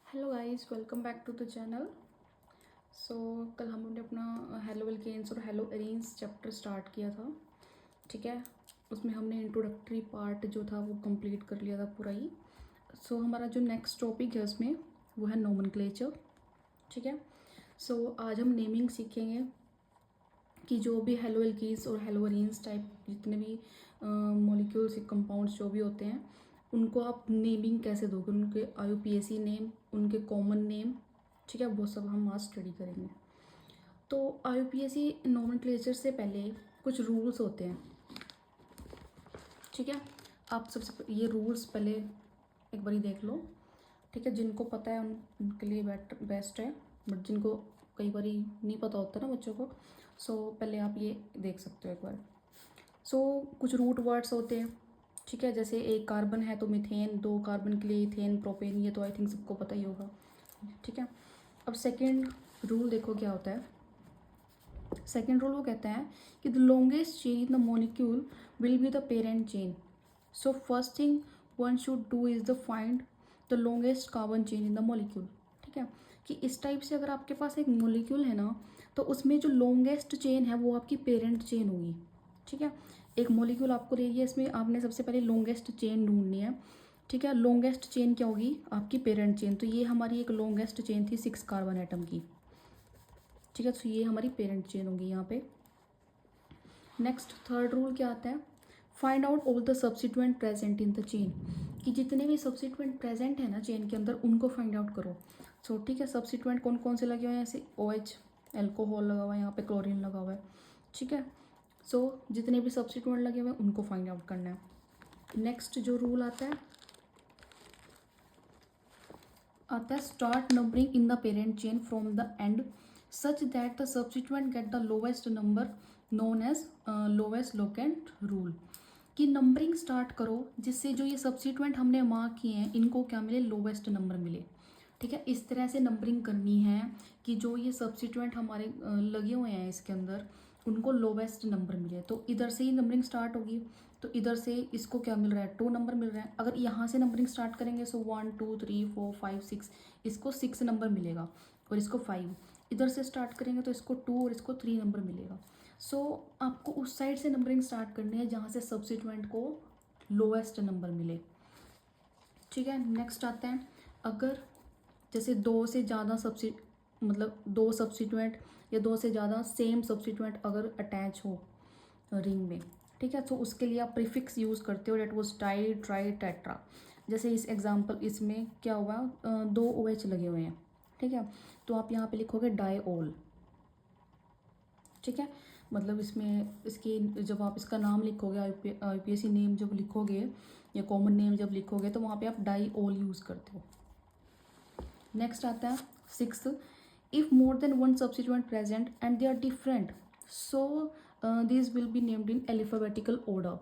Hello guys, welcome back to the channel. So कल हम लोग ने अपना हेलो एल्केन्स और हेलो एरीन्स चैप्टर स्टार्ट किया था। ठीक है, उसमें हमने इंट्रोडक्टरी पार्ट जो था वो कंप्लीट कर लिया था पूरा ही। हमारा जो नेक्स्ट टॉपिक है उसमें वो है नोमेनक्लेचर। ठीक है, आज हम नेमिंग सीखेंगे कि जो भी हेलो एल्कीन्स और हेलो एरीन्स टाइप जितने भी मॉलिक्यूल्स कंपाउंड्स जो भी होते हैं उनको आप नेमिंग कैसे दोगे, उनके IUPAC नेम, उनके कॉमन नेम। ठीक है, वो सब हम आज स्टडी करेंगे। तो IUPAC नोमेनक्लेचर से पहले कुछ रूल्स होते हैं। ठीक है, आप सबसे ये रूल्स पहले एक बारी देख लो। ठीक है, जिनको पता है उनके लिए बेस्ट है, बट जिनको कई बारी नहीं पता होता ना बच्चों को, पहले आप ये देख सकते हो एक बार। कुछ रूट वर्ड्स होते हैं। ठीक है, जैसे एक कार्बन है तो मिथेन, दो कार्बन के लिए इथेन, प्रोपेन, ये तो आई थिंक सबको पता ही होगा। ठीक है, अब सेकेंड रूल देखो क्या होता है। सेकेंड रूल वो कहता है कि the longest chain in the molecule will be the parent chain. So first thing one should do is the find the longest carbon chain in the molecule. ठीक है, कि इस टाइप से अगर आपके पास एक मॉलिक्यूल है ना, तो उसमें जो लॉन्गेस्ट चेन है वो आपकी पेरेंट चेन होगी। ठीक है, एक मॉलिक्यूल आपको दे दिया, इसमें आपने सबसे पहले लॉन्गेस्ट चेन ढूंढनी है। ठीक है, लॉन्गेस्ट चेन क्या होगी, आपकी पेरेंट चेन। तो ये हमारी एक लॉन्गेस्ट चेन थी 6 कार्बन एटम की। ठीक है, तो ये हमारी पेरेंट चेन होगी यहाँ पे। नेक्स्ट थर्ड रूल क्या आता है, find out all the substituent present in the chain. कि जितने भी सब्सिट्यूएंट प्रेजेंट है ना चेन के अंदर उनको फाइंड आउट करो। ठीक है, सब्सिट्यूएंट कौन कौन से लगे हुए हैं, जैसे OH एल्कोहल लगा हुआ है, यहाँ पे क्लोरीन लगा हुआ है। ठीक है, जितने भी सब्सिट्यूएंट लगे हुए हैं उनको फाइंड आउट करना है। नेक्स्ट जो रूल आता है start numbering in the parent chain from the end such that the substituent get the lowest number known as lowest locant rule. कि नंबरिंग स्टार्ट करो जिससे जो ये सब्सिट्यूएंट हमने मार्क किए हैं इनको क्या मिले, लोवेस्ट नंबर मिले। ठीक है, इस तरह से नंबरिंग करनी है कि जो ये सब्सिट्यूएंट हमारे लगे हुए हैं इसके अंदर उनको लोवेस्ट नंबर मिले। तो इधर से ही नंबरिंग स्टार्ट होगी, तो इधर से इसको क्या मिल रहा है, 2 नंबर मिल रहा है। अगर यहाँ से नंबरिंग स्टार्ट करेंगे 1 2 3 4 5 6, इसको 6 नंबर मिलेगा और इसको 5। इधर से स्टार्ट करेंगे तो इसको 2 और इसको 3 नंबर मिलेगा। आपको उस साइड से नंबरिंग स्टार्ट करनी है जहाँ से सब्सिट्यूएंट को लोएस्ट नंबर मिले। ठीक है, नेक्स्ट आता है, अगर जैसे दो से ज़्यादा मतलब दो सब्सिट्यूएंट या दो से ज़्यादा सेम सब्सिट्यूएंट अगर अटैच हो रिंग में। ठीक है, तो उसके लिए आप प्रीफिक्स यूज़ करते हो, that was di tri tetra. जैसे इस एग्जांपल इसमें क्या हुआ, 2 OH लगे हुए हैं। ठीक है, तो आप यहाँ पे लिखोगे डाईओल। ठीक है, मतलब इसमें इसकी जब आप इसका नाम लिखोगे IUPAC नेम जब लिखोगे या कॉमन नेम जब लिखोगे तो वहाँ पे आप डाईओल यूज़ करते हो। नेक्स्ट आता है 6th, if more than one substituent present and they are different so this will be named in alphabetical order.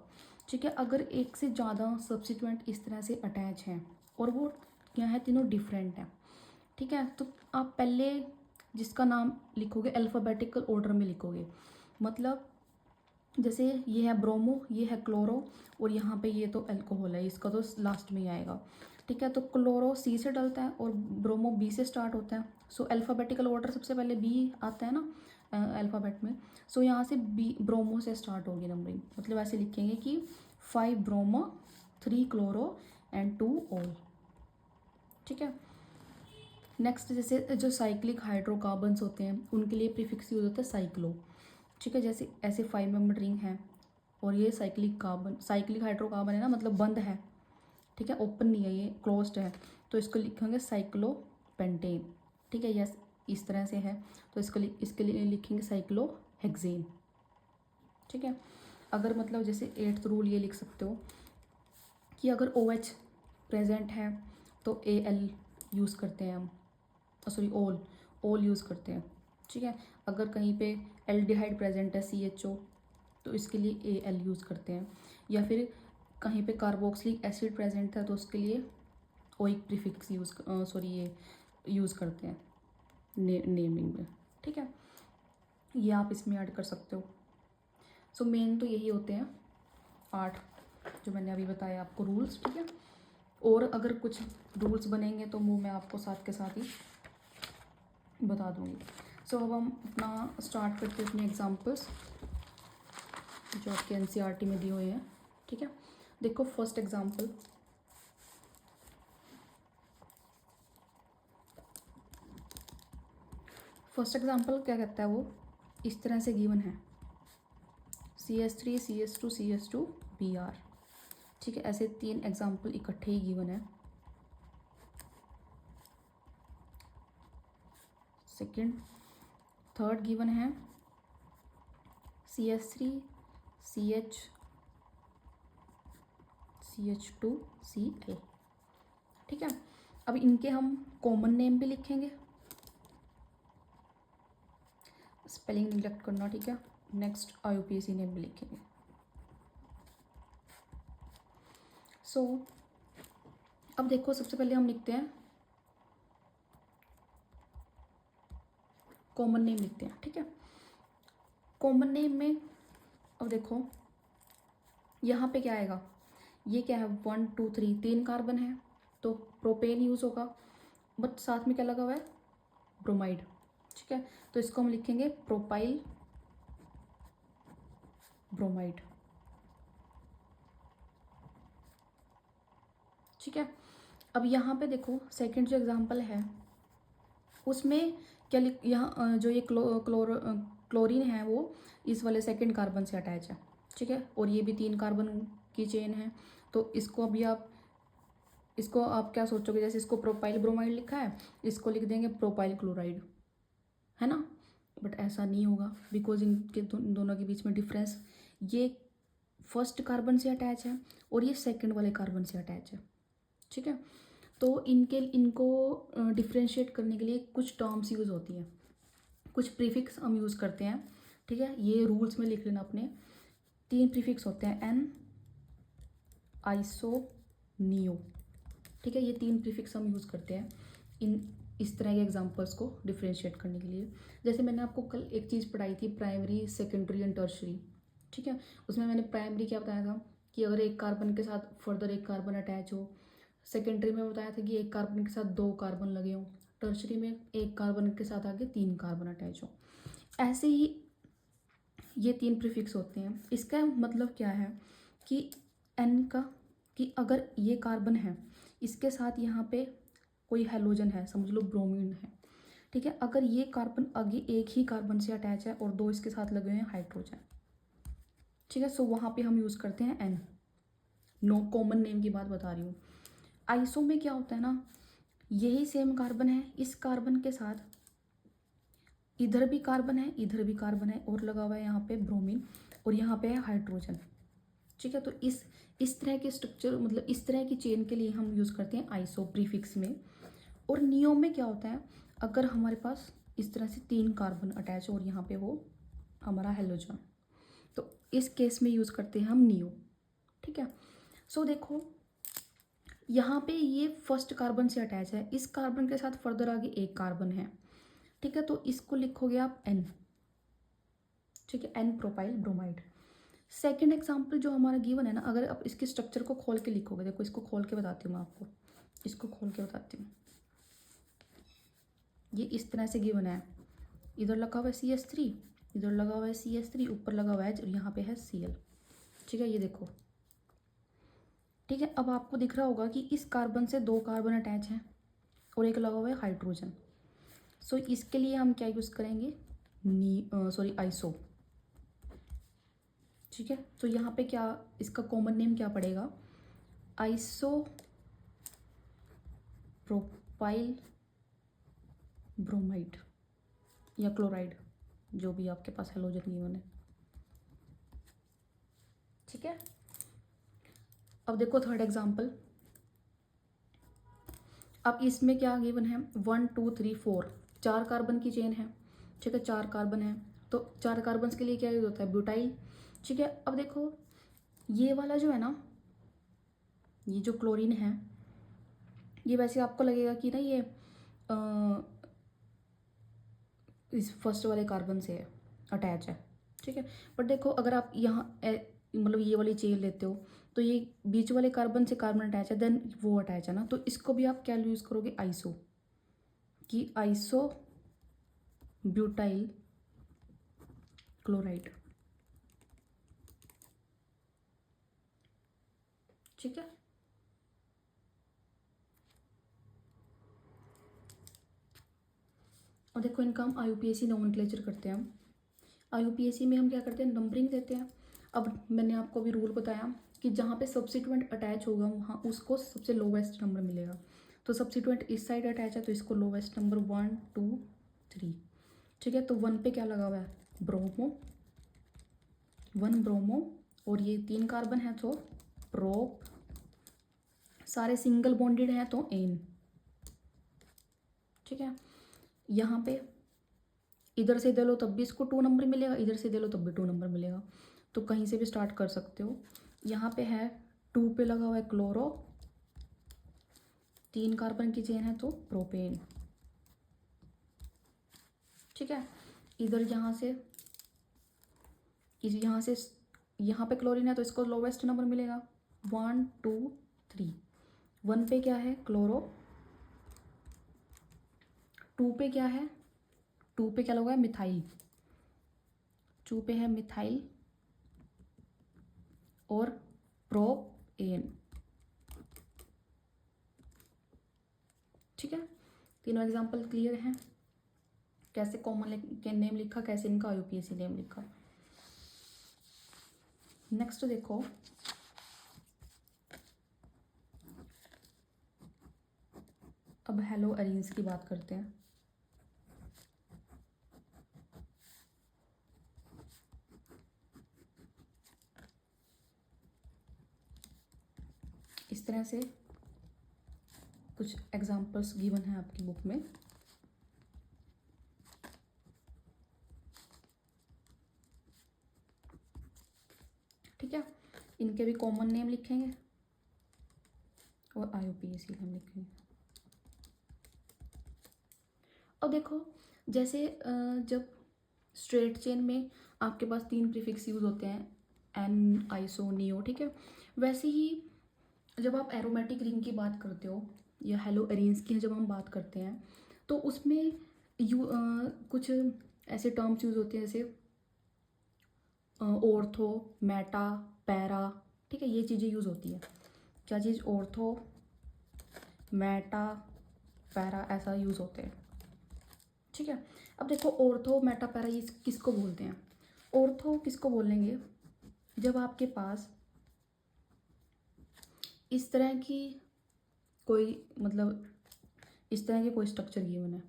ठीक है, अगर एक से ज़्यादा सब्सिट्यूएंट इस तरह से अटैच हैं और वो क्या है, तीनों डिफरेंट हैं। ठीक है, तो आप पहले जिसका नाम लिखोगे अल्फ़ाबेटिकल ऑर्डर में लिखोगे। मतलब जैसे ये है ब्रोमो, ये है क्लोरो और यहाँ पे ये तो अल्कोहल है, इसका तो लास्ट में ही आएगा। ठीक है, तो क्लोरो C से डलता है और ब्रोमो B से स्टार्ट होता है। अल्फ़ाबेटिकल ऑर्डर सबसे पहले B आता है ना अल्फ़ाबेट में। यहाँ से B ब्रोमो से स्टार्ट होगी नंबरिंग। मतलब ऐसे लिखेंगे कि 5 ब्रोमो, 3 क्लोरो एंड 2 ऑल। ठीक है, नेक्स्ट जैसे जो साइक्लिक हाइड्रोकार्बन्स होते हैं उनके लिए प्रीफिक्स यूज होता है साइक्लो। ठीक है, जैसे ऐसे 5 मेंबर रिंग है और ये साइक्लिक हाइड्रोकार्बन है ना, मतलब बंद है। ठीक है, ओपन नहीं है, ये क्लोज्ड है, तो इसको लिखेंगे साइक्लोपेंटेन। ठीक है, यस इस तरह से है, तो इसके लिए लिखेंगे साइक्लोहेक्सेन। ठीक है, अगर मतलब जैसे 8th रूल ये लिख सकते हो कि अगर OH प्रेजेंट है तो AL यूज़ करते हैं हम, सॉरी ओल यूज़ करते हैं। ठीक है, अगर कहीं पे एल्डिहाइड प्रेजेंट है CHO तो इसके लिए AL यूज़ करते हैं। या फिर कहीं पे कार्बोक्सिलिक एसिड प्रेजेंट है तो उसके लिए ओइक प्रीफिक्स ये यूज़ करते हैं नेमिंग में। ठीक है, ये आप इसमें ऐड कर सकते हो। मेन तो यही होते हैं 8 जो मैंने अभी बताया आपको रूल्स। ठीक है, और अगर कुछ रूल्स बनेंगे तो वो मैं आपको साथ के साथ ही बता दूँगी। सो अब हम अपना स्टार्ट करते हैं अपने एग्जांपल्स जो आपके एनसीईआरटी में दिए हुए हैं। ठीक है, देखो फर्स्ट एग्जांपल, क्या कहता है वो, इस तरह से गिवन है CS3 CS2 CS2 Br। ठीक है, ऐसे 3 एग्जांपल इकट्ठे ही गिवन है। सेकंड, थर्ड गिवन है CS3 CH CH2 Cl। ठीक है, अब इनके हम कॉमन नेम भी लिखेंगे, स्पेलिंग निगलेक्ट करना। ठीक है, नेक्स्ट IUPAC नेम भी लिखेंगे। सो अब देखो सबसे पहले हम लिखते हैं कॉमन नेम लिखते हैं। ठीक है, कॉमन नेम में अब देखो यहाँ पे क्या आएगा, ये क्या है 1 2 3 3 कार्बन है तो प्रोपेन यूज़ होगा, बट साथ में क्या लगा हुआ है, ब्रोमाइड। ठीक है, तो इसको हम लिखेंगे प्रोपाइल ब्रोमाइड। ठीक है, अब यहाँ पे देखो सेकंड जो एग्जांपल है उसमें क्या लिख, यहाँ जो ये क्लोरीन है वो इस वाले सेकंड कार्बन से अटैच है। ठीक है, और ये भी 3 कार्बन की चेन है, तो इसको अभी आप क्या सोचोगे, जैसे इसको प्रोपाइल ब्रोमाइड लिखा है, इसको लिख देंगे प्रोपाइल क्लोराइड, है ना। बट ऐसा नहीं होगा, बिकॉज इनके दोनों के बीच में डिफरेंस, ये फर्स्ट कार्बन से अटैच है और ये सेकंड वाले कार्बन से अटैच है। ठीक है, तो इनको डिफ्रेंशिएट करने के लिए कुछ टर्म्स यूज़ होती हैं, कुछ प्रीफिक्स हम यूज़ करते हैं। ठीक है, ये रूल्स में लिख लेना अपने। 3 प्रीफिक्स होते हैं, एन, आइसो, नियो। ठीक है, ये 3 प्रीफिक्स हम यूज़ करते हैं इस तरह के एग्जांपल्स को डिफ्रेंशिएट करने के लिए। जैसे मैंने आपको कल एक चीज़ पढ़ाई थी, प्राइमरी सेकेंडरी एंड टर्शरी। ठीक है, उसमें मैंने प्राइमरी क्या बताया था कि अगर एक कार्बन के साथ फर्दर एक कार्बन अटैच हो, सेकेंडरी में बताया था कि एक कार्बन के साथ 2 कार्बन लगे हों, टर्शरी में एक कार्बन के साथ आगे 3 कार्बन अटैच हो। ऐसे ही ये 3 प्रीफिक्स होते हैं। इसका मतलब क्या है कि एन का, कि अगर ये कार्बन है इसके साथ यहाँ पे कोई हेलोजन है, समझ लो ब्रोमीन है। ठीक है, अगर ये कार्बन आगे एक ही कार्बन से अटैच है और 2 इसके साथ लगे हुए हैं हाइड्रोजन। ठीक है, सो वहाँ पे हम यूज़ करते हैं एन। नो कॉमन नेम की बात बता रही हूँ। आइसो में क्या होता है ना, यही सेम कार्बन है, इस कार्बन के साथ इधर भी कार्बन है, इधर भी कार्बन है, और लगा हुआ है यहाँ पे ब्रोमीन, और यहाँ पे है हाइड्रोजन। ठीक है, तो इस तरह के स्ट्रक्चर, मतलब इस तरह की चेन के लिए हम यूज़ करते हैं आइसो प्रीफिक्स में। और नियो में क्या होता है, अगर हमारे पास इस तरह से 3 कार्बन अटैच हो और यहाँ पे हो हमारा हेलोजन, तो इस केस में यूज़ करते हैं हम नियो। ठीक है, सो देखो यहाँ पे ये फर्स्ट कार्बन से अटैच है, इस कार्बन के साथ फर्दर आगे एक कार्बन है। ठीक है, तो इसको लिखोगे आप एन। ठीक है, n propyl bromide. Second example जो हमारा गिवन है ना, अगर आप इसके स्ट्रक्चर को खोल के लिखोगे, देखो इसको खोल के बताती हूँ मैं आपको, इसको खोल के बताती हूँ। ये इस तरह से गिवन है, इधर लगा हुआ है CS3, इधर लगा हुआ है CS3, ऊपर लगा हुआ है और यहाँ पे है Cl। ठीक है, ये देखो। ठीक है, अब आपको दिख रहा होगा कि इस कार्बन से 2 कार्बन अटैच हैं और एक लगा हुआ है हाइड्रोजन। सो इसके लिए हम क्या यूज़ करेंगे, आइसो। ठीक है, तो यहाँ पे क्या इसका कॉमन नेम क्या पड़ेगा, आइसो प्रोपाइल ब्रोमाइड या क्लोराइड, जो भी आपके पास हेलोजन गिवन है। ठीक है, अब देखो थर्ड एग्जांपल। अब इसमें क्या गिवन है, 1 2 3 4 4 कार्बन की चेन है। ठीक है, 4 कार्बन है, तो 4 कार्बन के लिए क्या यूज होता है, ब्यूटाइल। ठीक है, अब देखो ये वाला जो है ना, ये जो क्लोरीन है, ये वैसे आपको लगेगा कि ना ये इस फर्स्ट वाले कार्बन से अटैच है। ठीक है, बट देखो अगर आप यहाँ मतलब ये वाली चेन लेते हो तो ये बीच वाले कार्बन से कार्बन अटैच है, देन वो अटैच है ना, तो इसको भी आप क्या यूज़ करोगे, आइसो, कि आइसो ब्यूटाइल क्लोराइड। ठीक है। और देखो इनका हम IUPAC नोमेनक्लेचर करते हैं। हम IUPAC में हम क्या करते हैं, नंबरिंग देते हैं। अब मैंने आपको भी रूल बताया कि जहाँ पे सब्सिट्यूएंट अटैच होगा वहाँ उसको सबसे लोवेस्ट नंबर मिलेगा। तो सब्सिट्यूएंट इस साइड अटैच है तो इसको लोवेस्ट नंबर 1 2 3। ठीक है, तो 1 पे क्या लगा हुआ है, ब्रोमो, 1 ब्रोमो, और ये 3 कार्बन है तो प्रोप, सारे सिंगल बॉन्डेड हैं तो एन। ठीक है, यहाँ पे इधर से दे लो तब भी इसको 2 नंबर मिलेगा, इधर से दे लो तब भी 2 नंबर मिलेगा, तो कहीं से भी स्टार्ट कर सकते हो। यहाँ पे है 2 पे लगा हुआ है क्लोरो, 3 कार्बन की चेन है तो प्रोपेन। ठीक है, इधर यहाँ से यहाँ पे क्लोरीन है तो इसको लोवेस्ट नंबर मिलेगा 1 2 3। 1 पे क्या है क्लोरो, 2 पे क्या है, 2 पे क्या लगा है मिथाइल, 2 पे है मिथाइल और प्रोपेन। ठीक है, तीनों एग्जाम्पल क्लियर हैं, कैसे कॉमन के नेम लिखा, कैसे इनका IUPAC नेम लिखा। नेक्स्ट देखो, अब हेलो अरेंज की बात करते हैं। इस तरह से कुछ एग्जाम्पल्स गिवन है आपकी बुक में। ठीक है, इनके भी कॉमन नेम लिखेंगे और IUPAC नेम लिखेंगे। अब देखो जैसे जब स्ट्रेट चेन में आपके पास 3 प्रीफिक्स यूज होते हैं, एन, आइसो, नियो। ठीक है, वैसे ही जब आप एरोमेटिक रिंग की बात करते हो या हेलो अरेंज की जब हम बात करते हैं तो उसमें कुछ ऐसे टर्म्स यूज होते हैं जैसे ऑर्थो, मेटा, पैरा। ठीक है, ये चीज़ें यूज़ होती है। क्या चीज़, ऑर्थो, मेटा, पैरा, ऐसा यूज़ होते हैं। ठीक है, अब देखो ऑर्थो, मेटा, पैरा ये किसको बोलते हैं। ऑर्थो किसको बोलेंगे, जब आपके पास इस तरह की कोई मतलब इस तरह की कोई स्ट्रक्चर गिवन है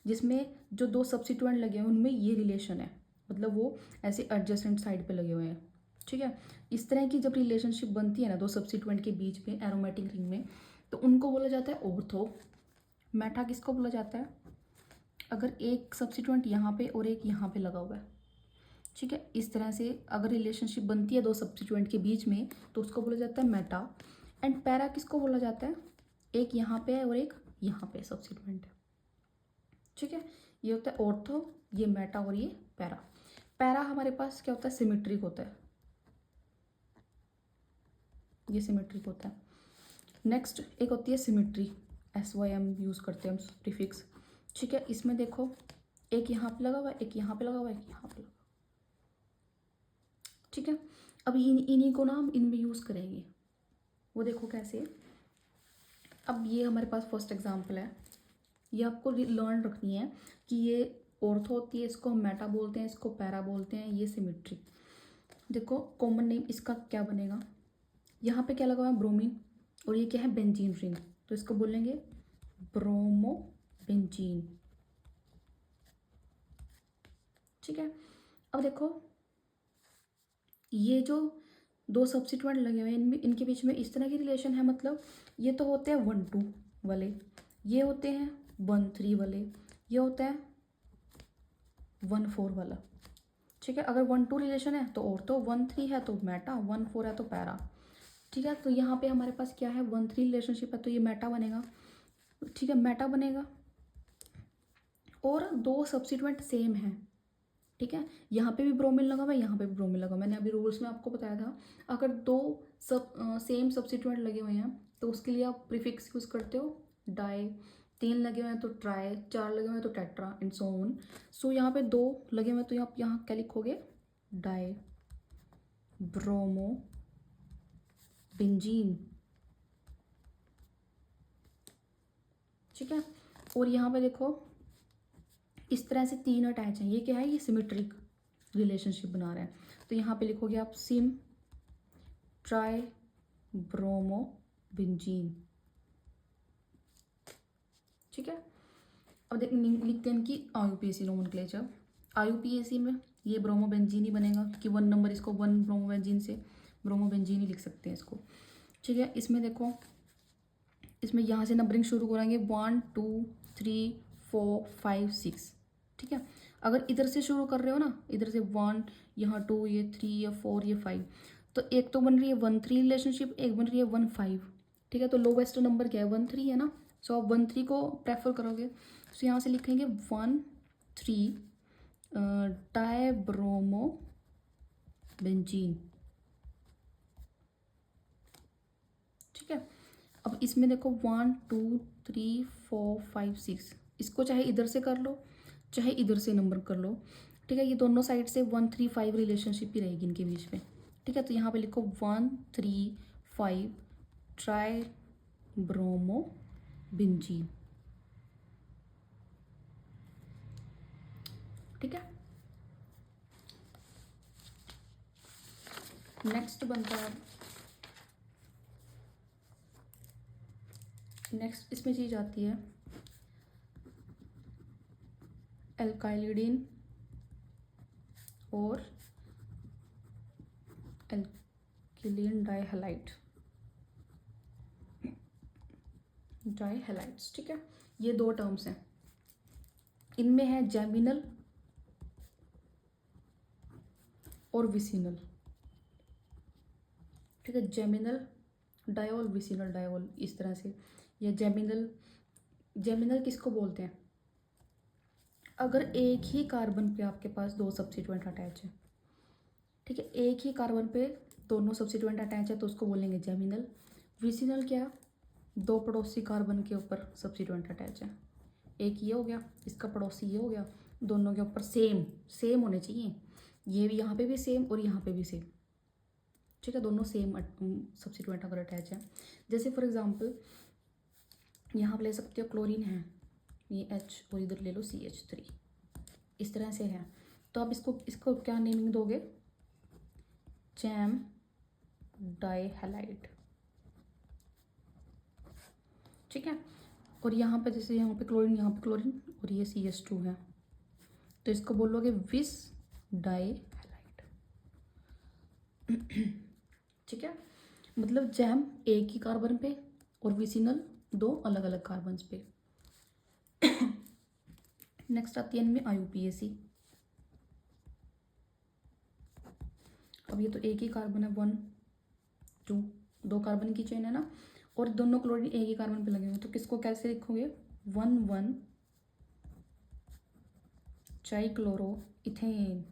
जिसमें जो 2 सब्स्टिट्यूएंट लगे हैं उनमें ये रिलेशन है, मतलब वो ऐसे एडजेसेंट साइड पे लगे हुए हैं। ठीक है, इस तरह की जब रिलेशनशिप बनती है ना 2 सब्स्टिट्यूएंट के बीच में एरोमेटिक रिंग में, तो उनको बोला जाता है ऑर्थो। मेटा किसको बोला जाता है, अगर एक सब्स्टिट्यूएंट यहाँ पे और एक यहाँ पे लगा हुआ है। ठीक है, इस तरह से अगर रिलेशनशिप बनती है 2 सब्स्टिट्यूएंट के बीच में तो उसको बोला जाता है मेटा। एंड पैरा किसको बोला जाता है, एक यहाँ पे है और एक यहाँ पे सब्स्टिट्यूएंट है। ठीक है, ये होता है ऑर्थो, ये मेटा और ये पैरा। पैरा हमारे पास क्या होता है, सिमेट्रिक होता है, ये सिमेट्रिक होता है। नेक्स्ट एक होती है सिमेट्री, SYM यूज़ करते हैं हम प्रीफिक्स। ठीक है, इसमें देखो एक यहाँ पे लगा हुआ है, एक यहाँ पे लगा हुआ है, एक यहाँ पे लगा। ठीक है, अब इन्हीं को ना हम इनमें यूज़ करेंगे, वो देखो कैसे। अब ये हमारे पास फर्स्ट एग्जाम्पल है, ये आपको लर्न रखनी है कि ये ऑर्थो होती है, इसको हम मेटा बोलते हैं, इसको पैरा बोलते हैं, ये सिमेट्री। देखो कॉमन नेम इसका क्या बनेगा, यहाँ पे क्या लगा हुआ है ब्रोमीन, और ये क्या है बेंजीन रिंग, तो इसको बोलेंगे ब्रोमो बेंजीन। ठीक है, अब देखो ये जो 2 सब्स्टिट्यूएंट लगे हुए हैं इनमें इनके बीच में इस तरह की रिलेशन है, मतलब ये तो होते हैं 1 2 वाले, ये होते हैं 1 3 वाले, ये होता है 1 4 वाला। ठीक है, अगर 1 2 रिलेशन है तो ऑर्थो, 1 3 है तो मेटा, 1 4 है तो पैरा। ठीक है, तो यहाँ पे हमारे पास क्या है 1 3 रिलेशनशिप है तो ये मेटा बनेगा। ठीक है, मेटा बनेगा और 2 सब्स्टिट्यूएंट सेम है। ठीक है, यहाँ पे भी ब्रोमीन लगा हुआ है, यहाँ पे भी ब्रोमीन लगा हुआ है। मैंने अभी रूल्स में आपको बताया था, अगर 2 सब सेम सब्स्टिट्यूएंट लगे हुए हैं तो उसके लिए आप प्रीफिक्स यूज़ करते हो डाई, 3 लगे हुए हैं तो ट्राई, 4 लगे हुए हैं तो टेट्रा एंड सो ऑन। सो यहाँ पे 2 लगे हुए हैं तो आप यहाँ क्या लिखोगे, डाई ब्रोमो बेंजीन। ठीक है, और यहाँ पे देखो इस तरह से 3 अटैच हैं, ये क्या है, ये सिमेट्रिक रिलेशनशिप बना रहा है। तो यहाँ पे लिखोगे आप सिम ट्राई ब्रोमो बेंजीन। ठीक है, अब देख लिखते हैं इनकी आईयूपीएसी नोमेनक्लेचर। आईयूपीएसी में ये ब्रोमोबेंजीन ही बनेगा क्योंकि 1 नंबर इसको 1 ब्रोमोबेंजीन से ब्रोमोबेंजीन ही लिख सकते हैं इसको। ठीक है, इसमें देखो इसमें यहाँ से नंबरिंग शुरू करेंगे 1 2 3 4 5 6। ठीक है, अगर इधर से शुरू कर रहे हो ना, इधर से 1, यहाँ 2, ये 3, ये 4, ये 5, तो एक तो बन रही है 1 3 रिलेशनशिप, एक बन रही है 1 5। ठीक है, तो लोवेस्ट नंबर क्या है 1 3 है ना, सो आप 1 3 को प्रेफर करोगे। सो यहाँ से लिखेंगे 1 3 डायब्रोमो बेंजीन। ठीक है, अब इसमें देखो 1 2 3 4 5 6, इसको चाहे इधर से कर लो चाहे इधर से नंबर कर लो। ठीक है, ये दोनों साइड से 1 3 5 रिलेशनशिप ही रहेगी इनके बीच में। ठीक है, तो यहाँ पे लिखो 1 3 5 ट्राई ब्रोमो बेंजीन। ठीक है, नेक्स्ट बनता है, नेक्स्ट इसमें चीज आती है एल्काइलिडीन और एल्किलीन डाइहैलाइड्स। ठीक है, ये 2 टर्म्स हैं, इनमें है जेमिनल और विसिनल। ठीक है, जेमिनल डायोल, विसिनल डायोल, इस तरह से। या जेमिनल, जेमिनल किसको बोलते हैं, अगर एक ही कार्बन पे आपके पास 2 सब्स्टिट्यूएंट अटैच है। ठीक है, एक ही कार्बन पे दोनों सब्स्टिट्यूएंट अटैच है तो उसको बोलेंगे जेमिनल। विसिनल क्या, 2 पड़ोसी कार्बन के ऊपर सब्स्टिट्यूएंट अटैच है, एक ये हो गया, इसका पड़ोसी ये हो गया, दोनों के ऊपर सेम सेम होने चाहिए, ये भी यहाँ पे भी सेम और यहाँ पे भी सेम। ठीक है, दोनों सेम सब्स्टिट्यूएंट अगर अटैच है, जैसे फॉर एग्जांपल यहाँ पे ले सकते हो क्लोरीन है, ये H और इधर ले लो CH3, इस तरह से है, तो आप इसको क्या नेमिंग दोगे, जैम डाइहैलाइड। ठीक है, और यहाँ पे जैसे यहाँ पे क्लोरीन और ये CH2 है तो इसको बोलोगे विस डाइहैलाइड। ठीक है, मतलब जैम एक ही कार्बन पे और विसिनल 2 अलग अलग कार्बन पे। नेक्स्ट आती है इनमें आईयूपीएसी। अब ये तो एक ही कार्बन है, 1 2, 2 कार्बन की चेन है ना, और दोनों क्लोरीन एक ही कार्बन पे लगे हुए, तो किसको कैसे लिखोगे, 1 1 ट्राइक्लोरो इथेन।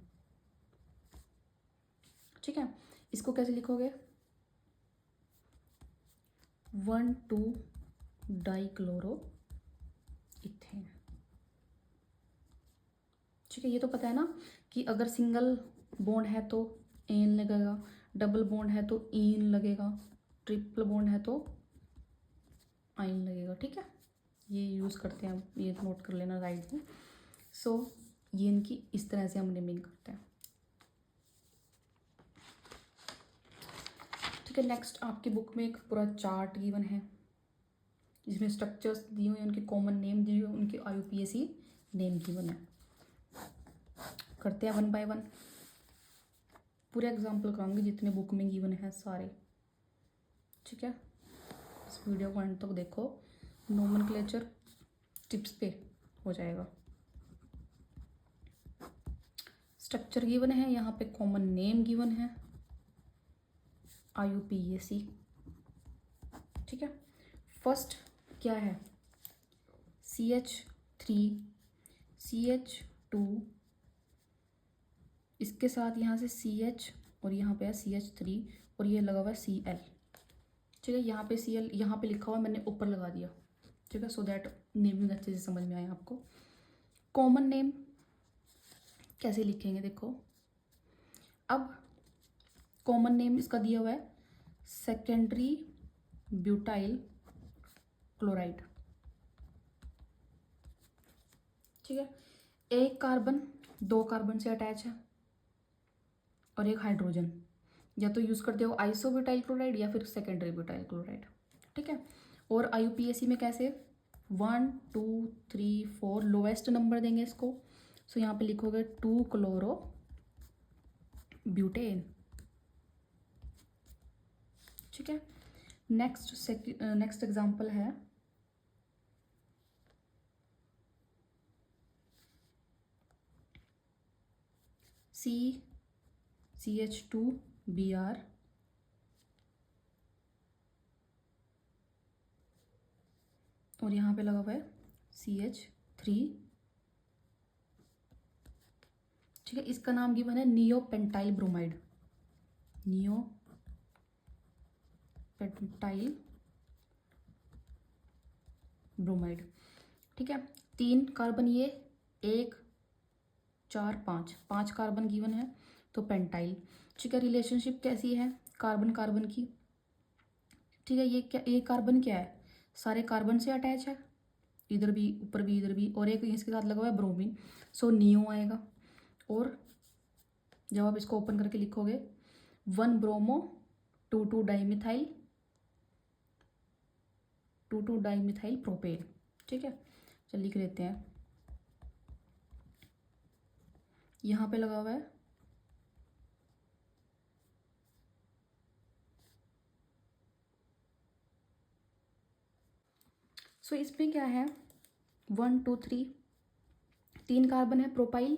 ठीक है, इसको कैसे लिखोगे, 1 2 डाइक्लोरो इथेन। ठीक है, ये तो पता है ना कि अगर सिंगल बॉन्ड है तो एन लगेगा, डबल बॉन्ड है तो ईन लगेगा, ट्रिपल बॉन्ड है तो आइन लगेगा। ठीक है, ये यूज़ करते हैं, ये नोट कर लेना राइट में। सो ये इनकी इस तरह से हम नेमिंग करते हैं। ठीक है, नेक्स्ट आपकी बुक में एक पूरा चार्ट गिवन है जिसमें स्ट्रक्चर्स दिए हुए हैं, उनके कॉमन नेम दिए हुए, उनके आईयूपीएसी नेम गिवन है। करते हैं 1 बाय 1, पूरे एग्जाम्पल कराऊंगी जितने बुक में गिवन है सारे। ठीक है, इस वीडियो को एंड तक देखो, नोमेनक्लेचर टिप्स पे हो जाएगा। स्ट्रक्चर गिवन है, यहाँ पे कॉमन नेम गिवन है, आईयूपीएसी। ठीक है, फर्स्ट क्या है, CH3 CH2, इसके साथ यहाँ से CH और यहाँ पे है CH3 और ये लगा हुआ है Cl। ठीक है, यहाँ पे Cl यहाँ पे लिखा हुआ है, मैंने ऊपर लगा दिया। ठीक है, सो दैट नेमिंग अच्छे से समझ में आए आपको। कॉमन नेम कैसे लिखेंगे देखो, अब कॉमन नेम इसका दिया हुआ है सेकेंडरी ब्यूटाइल क्लोराइड। ठीक है, एक कार्बन दो कार्बन से अटैच है और एक हाइड्रोजन, या तो यूज़ करते हो आइसोब्यूटाइल क्लोराइड या फिर सेकेंडरी ब्यूटाइल क्लोराइड। ठीक है, और IUPAC में कैसे 1 2 3 4 लोएस्ट नंबर देंगे इसको। सो यहाँ पे लिखोगे 2 क्लोरो ब्यूटेन। ठीक है, नेक्स्ट एग्जांपल है CH2Br और यहाँ पे लगा हुआ है CH3। ठीक है, इसका नाम गिवन है नियोपेंटाइल ब्रोमाइड। Neopentyl bromide. ठीक है, 3 कार्बन ये, 1 4 5 5 कार्बन गिवन है तो पेंटाइल। ठीक है, रिलेशनशिप कैसी है कार्बन कार्बन की। ठीक है, ये क्या, ये कार्बन क्या है, सारे कार्बन से अटैच है, इधर भी ऊपर भी इधर भी, और एक इसके साथ लगा हुआ है ब्रोमीन, सो नियो आएगा। और जब आप इसको ओपन करके लिखोगे 1 ब्रोमो 2 डाइमिथाइल 2 डाइमिथाइल प्रोपेन। ठीक है, चल लिख लेते हैं, यहाँ पे लगा हुआ है सो इसमें क्या है 1 2 3 3 कार्बन है प्रोपाइल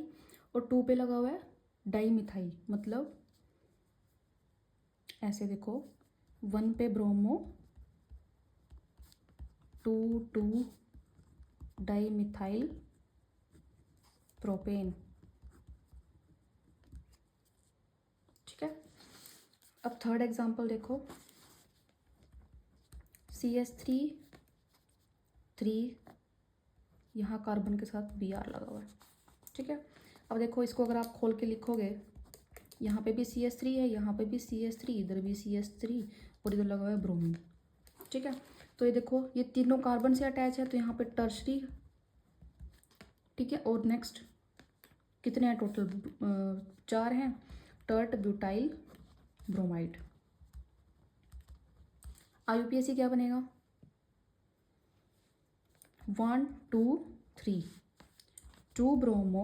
और 2 पे लगा हुआ है डाइमिथाइल, मतलब ऐसे देखो 1 पे ब्रोमो 2 डाइमिथाइल प्रोपेन। ठीक है, अब थर्ड एग्जांपल देखो CH3 3, यहाँ कार्बन के साथ Br लगा हुआ है। ठीक है, अब देखो इसको अगर आप खोल के लिखोगे, यहाँ पे भी CH3 है, यहाँ पे भी CH3, इधर भी CH3 और इधर लगा हुआ है ब्रोमीन। ठीक है, तो ये देखो ये तीनों कार्बन से अटैच है, तो यहाँ पे टर्शरी। ठीक है, और नेक्स्ट कितने हैं टोटल, 4 हैं, टर्ट ब्यूटाइल ब्रोमाइड। IUPAC क्या बनेगा 1 2 3 2 ब्रोमो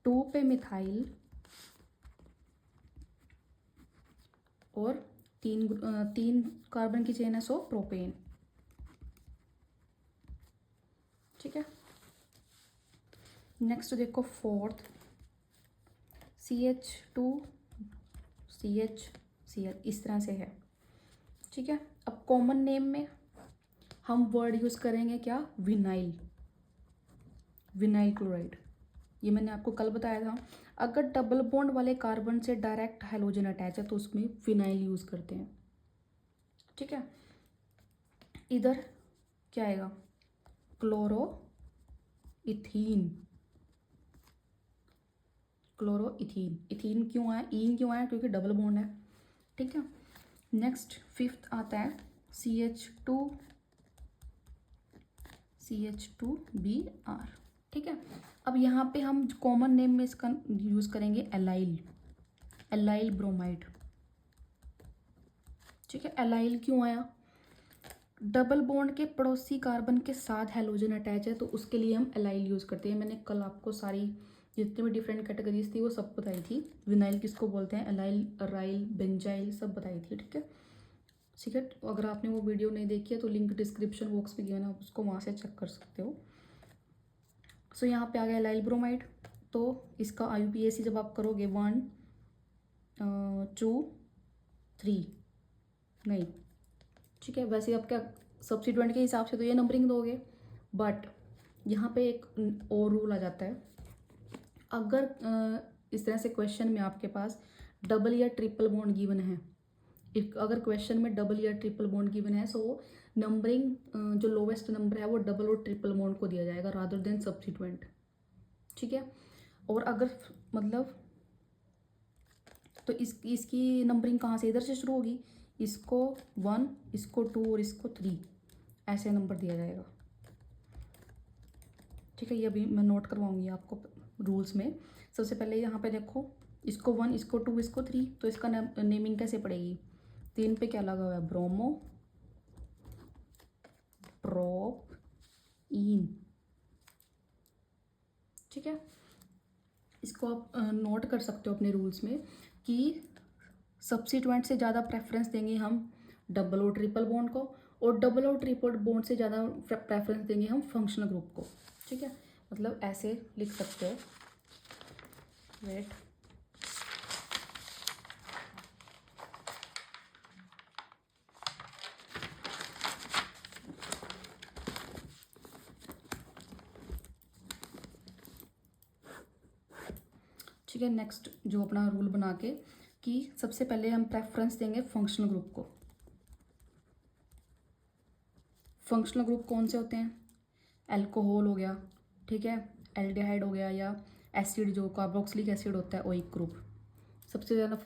2 पे मिथाइल और 3 कार्बन की चेन है, सो प्रोपेन। ठीक है, नेक्स्ट देखो फोर्थ CH2 CH इस तरह से है। ठीक है, अब कॉमन नेम में हम वर्ड यूज़ करेंगे क्या, विनाइल क्लोराइड। ये मैंने आपको कल बताया था, अगर डबल बॉन्ड वाले कार्बन से डायरेक्ट हाइड्रोजन अटैच है तो उसमें विनाइल यूज़ करते हैं। ठीक है, इधर क्या आएगा क्लोरोइथीन। इथीन क्यों आया, ईन क्यों आया, क्योंकि डबल बॉन्ड है। ठीक है, नेक्स्ट फिफ्थ आता है CH2Br। ठीक है, अब यहाँ पे हम कॉमन नेम में इसका यूज़ करेंगे एलाइल ब्रोमाइड। ठीक है, एलाइल क्यों आया, डबल बॉन्ड के पड़ोसी कार्बन के साथ हैलोजन अटैच है तो उसके लिए हम एलाइल यूज़ करते हैं। मैंने कल आपको सारी जितनी भी डिफरेंट कैटेगरीज थी वो सब बताई थी, विनाइल किसको बोलते हैं, एलाइल, अराइल, बेंजाइल, सब बताई थी। ठीक है, ठीक है, अगर आपने वो वीडियो नहीं देखी है तो लिंक डिस्क्रिप्शन बॉक्स में गिवन है, आप उसको वहाँ से चेक कर सकते हो। सो यहाँ पे आ गया एलाइल ब्रोमाइड, तो इसका IUPAC जब आप करोगे 1 2 3 नहीं, ठीक है, वैसे आप क्या सब्स्टिट्यूएंट के हिसाब से तो ये नंबरिंग दोगे, बट यहाँ पे एक और रूल आ जाता है, अगर इस तरह से क्वेश्चन में आपके पास डबल या ट्रिपल बॉन्ड गिवन है, अगर क्वेश्चन में डबल या ट्रिपल बॉन्ड गिवन है, सो नंबरिंग जो लोवेस्ट नंबर है वो डबल और ट्रिपल बॉन्ड को दिया जाएगा रादर देन सब्सिट्यूएंट, ठीक है। और अगर मतलब तो इसकी नंबरिंग कहाँ से, इधर से शुरू होगी, इसको 1, इसको 2 और इसको 3 ऐसे नंबर दिया जाएगा, ठीक है। ये अभी मैं नोट करवाऊंगी आपको रूल्स में। सबसे पहले यहाँ पे देखो, इसको 1, इसको 2, इसको 3, तो इसका नेमिंग कैसे पड़ेगी। 3 पे क्या लगा हुआ है, ब्रोमो, प्रोप, इन, ठीक है। इसको आप नोट कर सकते हो अपने रूल्स में कि सब्सिट्यूएंट से ज़्यादा प्रेफरेंस देंगे हम डबल और ट्रिपल बॉन्ड को, और डबल और ट्रिपल बॉन्ड से ज़्यादा प्रेफरेंस देंगे हम फंक्शनल ग्रुप को, ठीक है। मतलब ऐसे लिख सकते हो, वेट, ठीक है। नेक्स्ट जो अपना रूल बना के कि सबसे पहले हम प्रेफरेंस देंगे फंक्शनल ग्रुप को। फंक्शनल ग्रुप कौन से होते हैं, अल्कोहल हो गया, ठीक है, एल्डिहाइड हो गया, या एसिड जो कार्बोक्सिलिक एसिड होता है, ओइक ग्रुप, सबसे ज़्यादा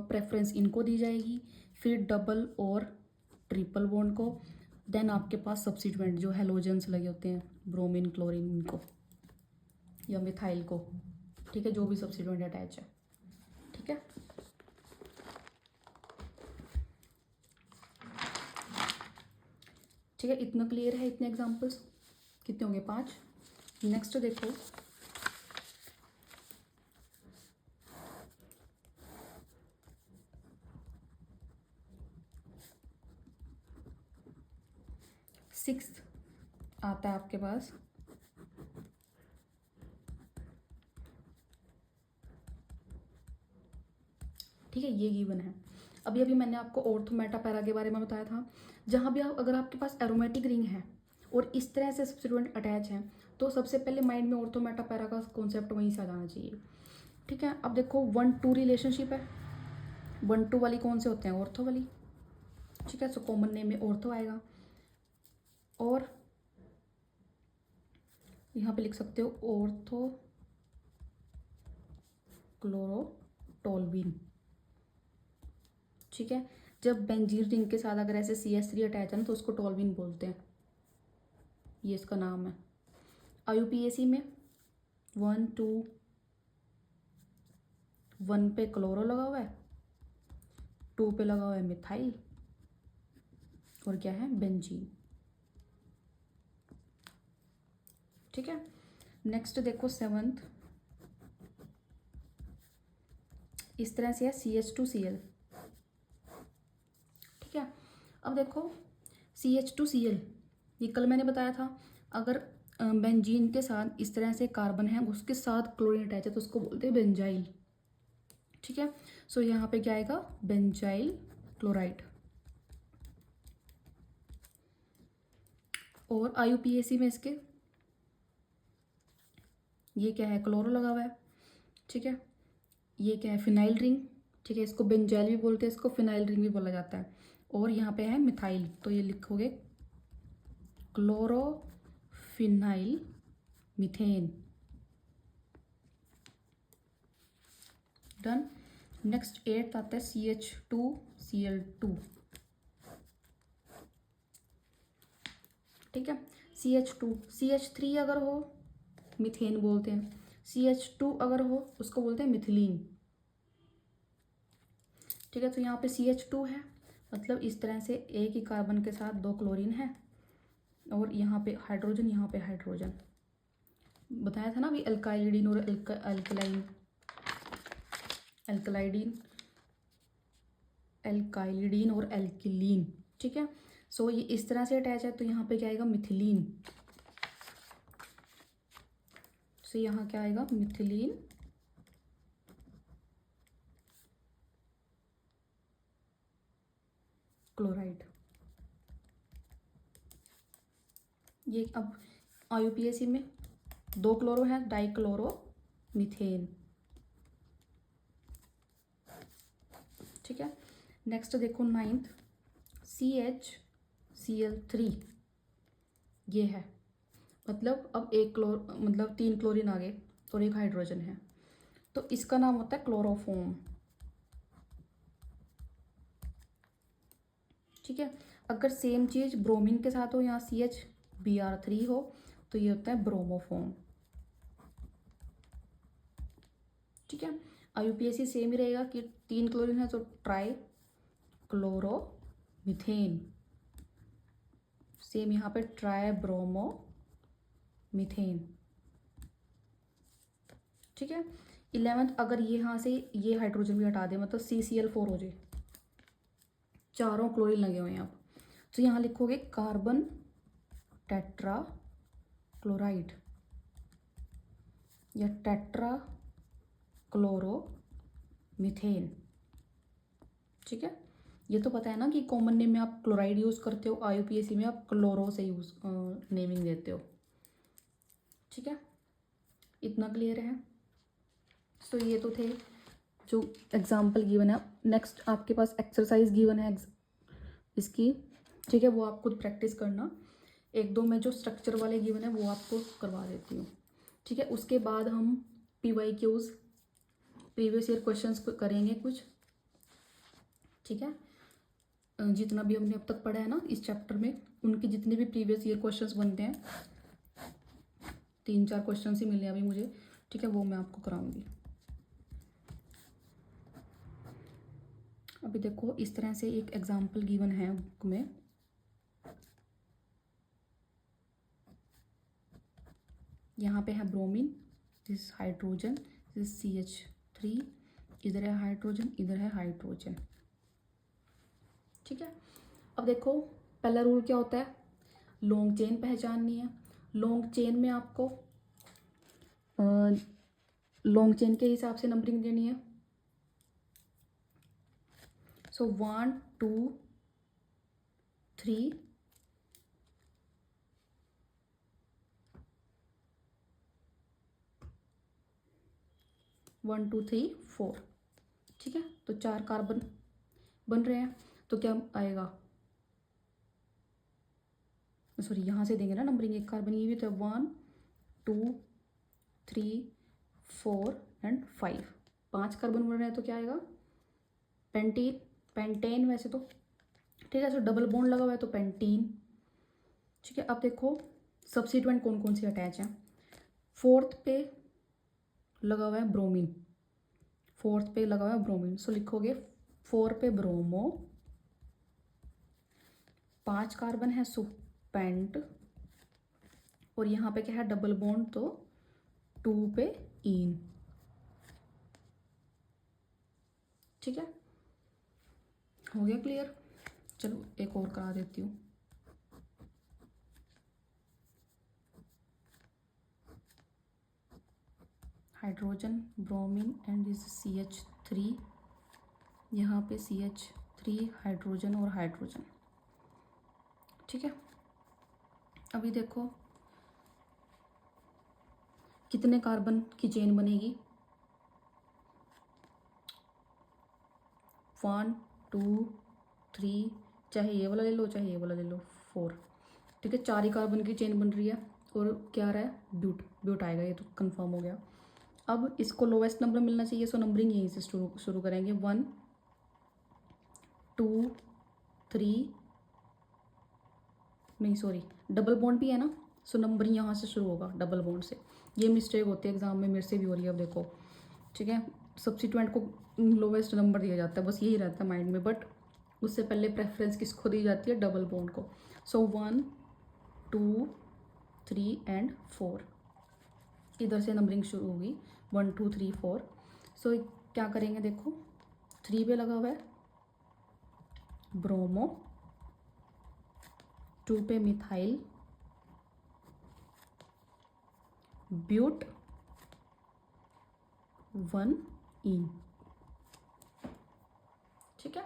प्रेफरेंस इनको दी जाएगी, फिर डबल और ट्रिपल बॉन्ड को, देन आपके पास सब्सिट्यूएंट जो हेलोजेंस लगे होते हैं, ब्रोमीन, क्लोरीन, इनको, या मिथाइल को, ठीक है, जो भी सब्सिट्यूएंट अटैच है, ठीक है। ठीक है, इतना क्लियर है, इतने एग्जांपल्स कितने होंगे, 5। नेक्स्ट देखो, सिक्स्थ आता है आपके पास, ठीक है, ये गिवन है। अभी मैंने आपको ऑर्थो मेटा पैरा के बारे में बताया था, जहाँ भी आप अगर आपके पास एरोमेटिक रिंग है और इस तरह से सब्स्टिट्यूएंट अटैच है, तो सबसे पहले माइंड में ऑर्थो मेटा पैरा का कॉन्सेप्ट वहीं से आ जाना चाहिए, ठीक है। अब देखो 1-2 रिलेशनशिप है, 1-2 वाली कौन से होते हैं, ऑर्थो वाली, ठीक है, सो कॉमन नेम में ऑर्थो आएगा। और यहाँ पे लिख सकते हो ऑर्थो क्लोरोटोल्विन, ठीक है। जब बेंजीन रिंग के साथ अगर ऐसे CH3 अटैच है ना, तो उसको टोल्विन बोलते हैं, ये इसका नाम है। IUPAC में 1-2, 1 पे क्लोरो लगा हुआ है, 2 पे लगा हुआ है मिथाइल, और क्या है, बेंजीन, ठीक है। नेक्स्ट देखो 7th, इस तरह से है CH2Cl, ठीक है। अब देखो CH2Cl, ये कल मैंने बताया था, अगर बेंजीन के साथ इस तरह से कार्बन है, उसके साथ क्लोरीन अटैच है, तो उसको बोलते हैं बेंजाइल, ठीक है। सो यहाँ पे क्या आएगा, बेंजाइल क्लोराइड। और IUPAC में इसके ये क्या है, क्लोरो लगा हुआ है, ठीक है। ये क्या है, फिनाइल रिंग, ठीक है, इसको बेंजाइल भी बोलते हैं, इसको फिनाइल रिंग भी बोला जाता है। और यहाँ पे है मिथाइल, तो ये लिखोगे chlorophenyl methane, done. Next 8th आता है CH2Cl2, ठीक है। CH3 अगर हो मीथेन बोलते हैं, CH2 अगर हो उसको बोलते हैं मिथिलीन, ठीक है। तो यहाँ पे CH2 है, मतलब इस तरह से एक ही कार्बन के साथ 2 क्लोरीन है, और यहाँ पे हाइड्रोजन, यहाँ पे हाइड्रोजन, बताया था ना अभी, अल्काइलिडीन और अल्कलाइन, अल्काइलिडीन और एल्किलीन, ठीक है। सो ये इस तरह से अटैच है, तो यहाँ पे क्या आएगा, मिथिलीन, सो यहाँ क्या आएगा, मिथिलीन क्लोराइड। ये अब IUPAC में 2 क्लोरो है, डाइक्लोरो मीथेन, ठीक है। नेक्स्ट देखो 9th CHCl3, ये है, मतलब अब एक मतलब 3 क्लोरीन आ गए और एक हाइड्रोजन है, तो इसका नाम होता है क्लोरोफॉर्म। ठीक है। अगर सेम चीज़ ब्रोमीन के साथ हो, यहाँ CHBr3 हो, तो ये होता है ब्रोमोफॉर्म। ठीक है। IUPAC सेम ही रहेगा कि 3 क्लोरीन है तो ट्राई क्लोरोमीथेन, सेम यहाँ पे ट्राई ब्रोमो मीथेन। ठीक है। 11th, अगर ये यहाँ से ये हाइड्रोजन भी हटा दे, मतलब CCl4 हो जाए, चारों क्लोरीन लगे हुए हैं अब, तो यहाँ लिखोगे कार्बन टेट्रा क्लोराइड या टेट्रा क्लोरो मीथेन। ठीक है। ये तो पता है ना कि कॉमन नेम में आप क्लोराइड यूज़ करते हो, IUPAC में आप क्लोरो से यूज़ नेमिंग देते हो। ठीक है, इतना क्लियर है। तो ये तो थे जो एग्जाम्पल गिवन है। नेक्स्ट आपके पास एक्सरसाइज गिवन है इसकी। ठीक है, वो आप खुद प्रैक्टिस करना। एक दो में जो स्ट्रक्चर वाले गिवन है वो आपको करवा देती हूँ। ठीक है, उसके बाद हम PYQs प्रीवियस ईयर क्वेश्चंस करेंगे कुछ। ठीक है, जितना भी हमने अब तक पढ़ा है ना इस चैप्टर में, उनके जितने भी प्रीवियस ईयर क्वेश्चंस बनते हैं, 3-4 क्वेश्चन ही मिले अभी मुझे। ठीक है, वो मैं आपको कराऊंगी। अभी देखो इस तरह से एक एग्जाम्पल गिवन है बुक में। यहाँ पे है bromine, this hydrogen, this CH3, इधर है हाइड्रोजन, इधर है हाइड्रोजन। ठीक है, अब देखो पहला रूल क्या होता है, लॉन्ग चेन पहचाननी है। लॉन्ग चेन में आपको लॉन्ग चेन के हिसाब से नंबरिंग देनी है। सो 1 2 3 1 2 3 4। ठीक है, तो 4 कार्बन बन रहे हैं, तो क्या आएगा, सॉरी यहाँ से देंगे ना नंबरिंग, एक कार्बन ये भी तो 1 2 3 4 एंड 5, 5 कार्बन बन रहे हैं, तो क्या आएगा पेंटीन, पेंटेन वैसे तो। ठीक है, सो डबल बॉन्ड लगा हुआ है तो पेंटीन। ठीक है, अब देखो सब्सिट्यूएंट कौन कौन से अटैच हैं। 4th पे लगा हुआ है ब्रोमीन, 4th पे लगा हुआ है ब्रोमीन, सो लिखोगे 4 पे ब्रोमो, 5 कार्बन है सो पेंट, और यहाँ पे क्या है डबल बॉन्ड, तो 2 पे इन। ठीक है, हो गया क्लियर। चलो एक और करा देती हूँ। Hydrogen, bromine and this CH3, यहाँ पे CH3, हाइड्रोजन और हाइड्रोजन। ठीक है, अभी देखो कितने कार्बन की चेन बनेगी, 1 2 3, चाहे ये वाला ले लो चाहे ये वाला ले लो, 4। ठीक है, 4 ही कार्बन की चेन बन रही है, और क्या आ रहा है ब्यूट, ब्यूट आएगा, ये तो कंफर्म हो गया। अब इसको लोवेस्ट नंबर मिलना चाहिए, सो नंबरिंग यहीं से शुरू करेंगे, 1 2 3, नहीं सॉरी डबल बॉन्ड भी है ना, सो नंबरिंग यहाँ से शुरू होगा डबल बॉन्ड से। ये मिस्टेक होती है एग्जाम में, मेरे से भी हो रही है अब देखो। ठीक है, सब्सिट्यूएंट को लोवेस्ट नंबर दिया जाता है, बस यही रहता है माइंड में, बट उससे पहले प्रेफरेंस किसको दी जाती है, डबल बॉन्ड को। सो 1 2 3 एंड 4, इधर से नंबरिंग शुरू होगी 1 2 3 4। सो क्या करेंगे देखो, 3 पे लगा हुआ है ब्रोमो, 2 पे मिथाइल, ब्यूट, 1 इन। ठीक है,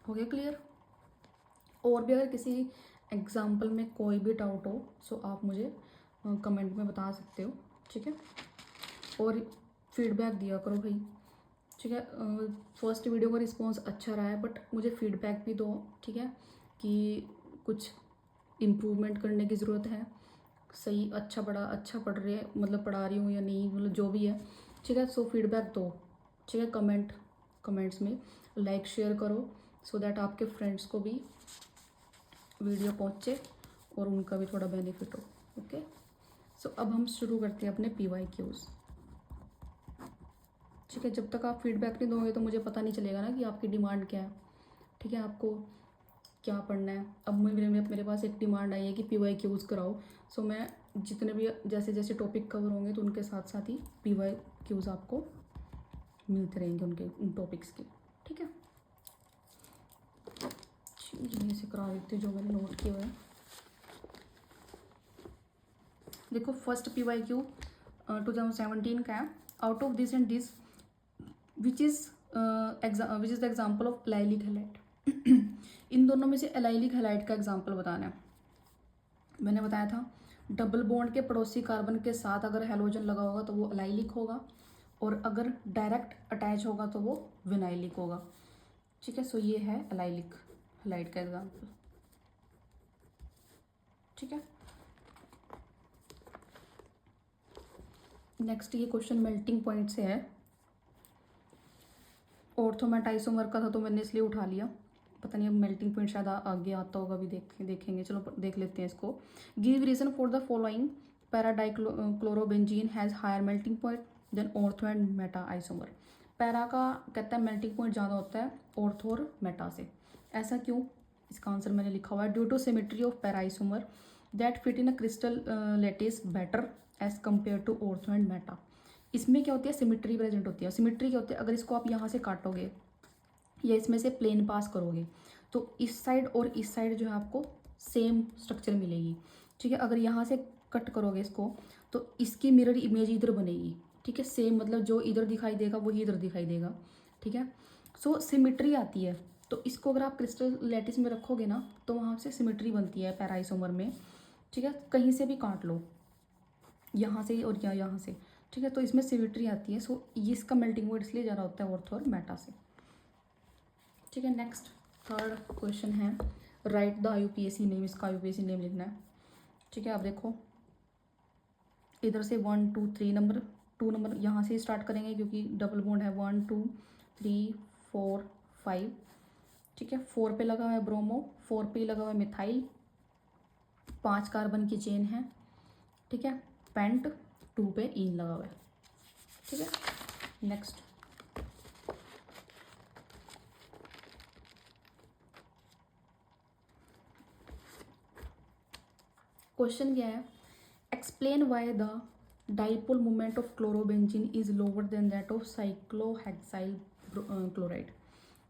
हो गया क्लियर। और भी अगर किसी एग्जाम्पल में कोई भी डाउट हो सो आप मुझे कमेंट में बता सकते हो। ठीक है, और फीडबैक दिया करो भाई, ठीक है। फर्स्ट वीडियो का रिस्पॉन्स अच्छा रहा है, बट मुझे फीडबैक भी दो, ठीक है, कि कुछ इम्प्रूवमेंट करने की ज़रूरत है। सही अच्छा पढ़ रहे मतलब पढ़ा रही हूँ या नहीं, मतलब जो भी है, ठीक है। सो फीडबैक दो, ठीक है। कमेंट्स में लाइक शेयर करो, सो दैट आपके फ्रेंड्स को भी वीडियो पहुँचे और उनका भी थोड़ा बेनिफिट हो। ओके, सो अब हम शुरू करते हैं अपने PYQs। ठीक है, जब तक आप फीडबैक नहीं दोगे तो मुझे पता नहीं चलेगा ना कि आपकी डिमांड क्या है, ठीक है, आपको क्या पढ़ना है। अब मेरे पास एक डिमांड आई है कि PYQs कराओ, सो मैं जितने भी जैसे जैसे टॉपिक कवर होंगे तो उनके साथ साथ ही PYQs आपको मिलते रहेंगे उनके उन टॉपिक्स के, ठीक है। यहीं से करा देते हैं जो मैंने नोट किया हुआ है। देखो फर्स्ट PYQ 2017 का है। Out of this and this which is the example of allylic halide. इन दोनों में से एलाइलिक हैलाइड का एग्जाम्पल बताना है। मैंने बताया था डबल बॉन्ड के पड़ोसी कार्बन के साथ अगर हैलोजन लगा होगा तो वो एलाइलिक होगा, और अगर डायरेक्ट अटैच होगा तो वो विनाइलिक होगा, ठीक है। सो ये है एलाइलिक हैलाइड का एग्जाम्पल, ठीक है। नेक्स्ट ये क्वेश्चन मेल्टिंग पॉइंट से है। ऑर्थोमेट आइसोमर का था तो मैंने इसलिए उठा लिया, पता नहीं अब मेल्टिंग पॉइंट शायद आगे आता होगा, अभी देखेंगे। चलो देख लेते हैं इसको। Give reason for the following. Paradichlorobenzene has higher melting point than ortho and meta isomer. Para का कहता है मेल्टिंग पॉइंट ज़्यादा होता है ऑर्थो और मेटा से। ऐसा क्यों? इसका आंसर मैंने लिखा हुआ है, due to symmetry of para isomer that fit in a crystal lattice better as compare to ortho and meta. इसमें क्या होती है, सिमेट्री प्रेजेंट होती है। सिमेट्री क्या होती है, अगर इसको आप यहाँ से काटोगे या इसमें से प्लेन पास करोगे तो इस साइड और इस साइड जो है आपको सेम स्ट्रक्चर मिलेगी, ठीक है। अगर यहाँ से कट करोगे इसको तो इसकी मिरर इमेज इधर बनेगी, ठीक है। सेम मतलब जो इधर दिखाई देगा वही इधर दिखाई देगा, ठीक है। सो सिमेट्री आती है, तो इसको अगर आप क्रिस्टल लैटिस में रखोगे ना तो वहाँ से सिमेट्री बनती है पैराइसोमर में, ठीक है। कहीं से भी काट लो, यहाँ से और यहाँ से, ठीक है, तो इसमें सिमेट्री आती है। सो ये इसका मेल्टिंग पॉइंट इसलिए ज़्यादा होता है ऑर्थो और मेटा से, ठीक है। नेक्स्ट थर्ड क्वेश्चन है राइट द IUPAC नेम। इसका IUPAC नेम लिखना है, ठीक है। आप देखो इधर से 1 2 3 नंबर 2 नंबर यहाँ से स्टार्ट करेंगे क्योंकि डबल बॉन्ड है 1 2 3 4 5, ठीक है। 4 पे लगा हुआ है ब्रोमो, 4 पे लगा हुआ है मिथाइल, 5 कार्बन की चेन है, ठीक है। पेंट 2 पे इन लगा हुआ है, ठीक है। नेक्स्ट क्वेश्चन क्या है, explain why the dipole moment of chlorobenzene is lower than that of cyclohexyl chloride,